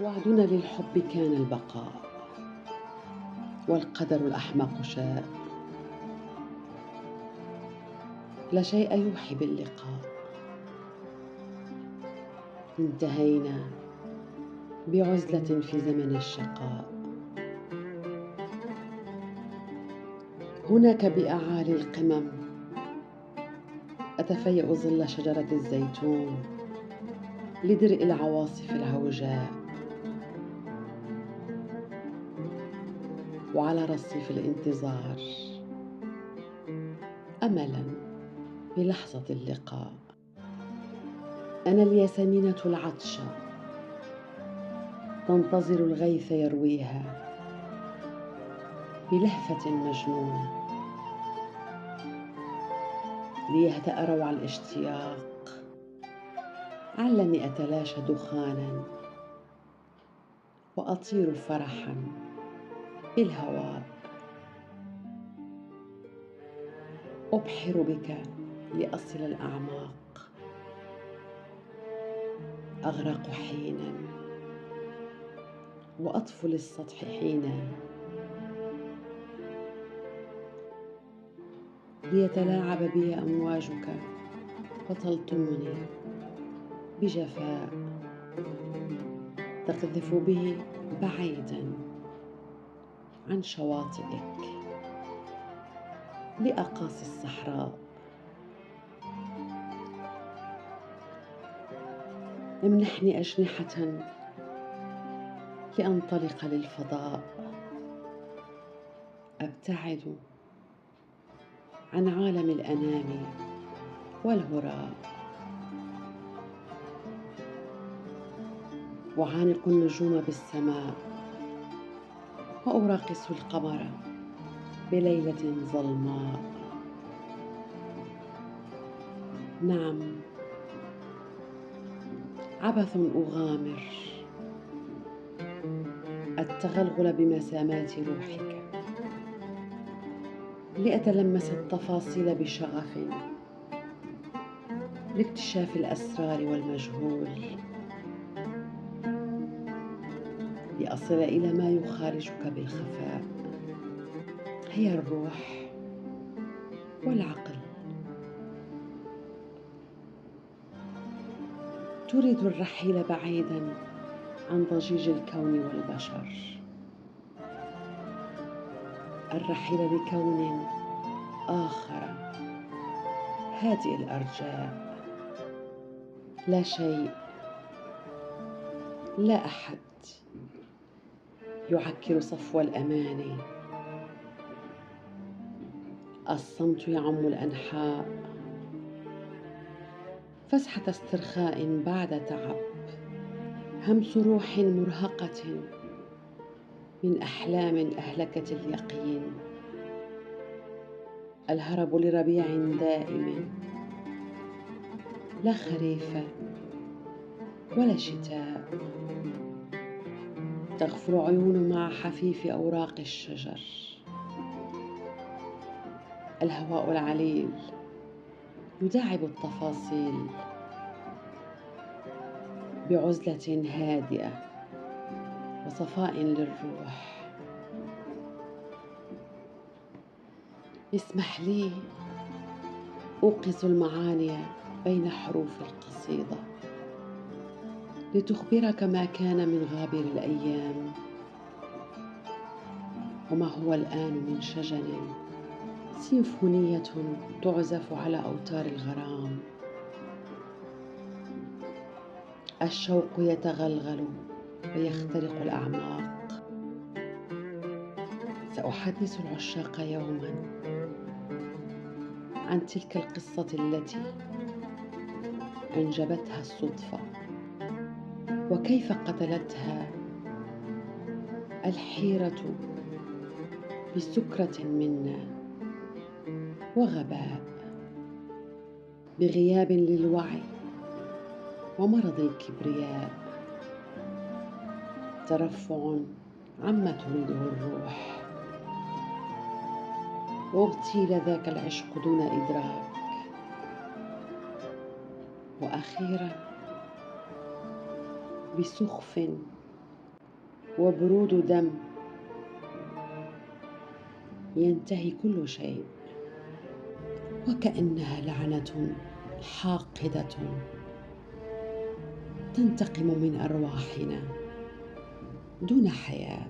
وعدنا للحب كان البقاء، والقدر الأحمق شاء. لا شيء يوحي باللقاء، انتهينا بعزلة في زمن الشقاء. هناك بأعالي القمم أتفيأ ظل شجرة الزيتون لدرء العواصف الهوجاء، وعلى رصيف الانتظار أملا بلحظة اللقاء. أنا الياسمينة العطشة تنتظر الغيث يرويها بلهفة مجنونة ليهدأ روع الاشتياق. علني أتلاشى دخانا وأطير فرحا بالهواء. أبحر بك لأصل الأعماق، أغرق حينا وأطفو للسطح حينا، ليتلاعب بي أمواجك وتلطمني بجفاء. تقذف به بعيدا عن شواطئك لأقاصي الصحراء. امنحني أجنحة لأنطلق للفضاء، أبتعد عن عالم الأنام والهراء، وعانق النجوم بالسماء وأراقص القمر بليلة ظلماء. نعم، عبث أغامر التغلغل بمسامات روحك لأتلمس التفاصيل بشغف لاكتشاف الأسرار والمجهول، لأصل إلى ما يخارجك بالخفاء. هي الروح والعقل. تريد الرحيل بعيدا عن ضجيج الكون والبشر، الرحيل لكون آخر هادئ الأرجاء. لا شيء، لا أحد يعكر صفو الأماني. الصمت يعم الأنحاء، فسحة استرخاء بعد تعب، همس روح مرهقة من أحلام أهلكت اليقين، الهرب لربيع دائم، لا خريف ولا شتاء. تغفر عيون مع حفيف أوراق الشجر، الهواء العليل يداعب التفاصيل بعزلة هادئة وصفاء للروح. اسمح لي أوقظ المعاني بين حروف القصيدة لتخبرك ما كان من غابر الأيام، وما هو الآن من شجن سيمفونية تعزف على أوتار الغرام. الشوق يتغلغل ويخترق الأعماق. سأحدث العشاق يوما عن تلك القصة التي أنجبتها الصدفة، وكيف قتلتها الحيرة بسكرة منا وغباء، بغياب للوعي ومرض الكبرياء، ترفع عما تريده الروح، واغتيل ذاك العشق دون إدراك، وأخيرا بسخف وبرود دم ينتهي كل شيء، وكأنها لعنة حاقدة تنتقم من أرواحنا دون حياة.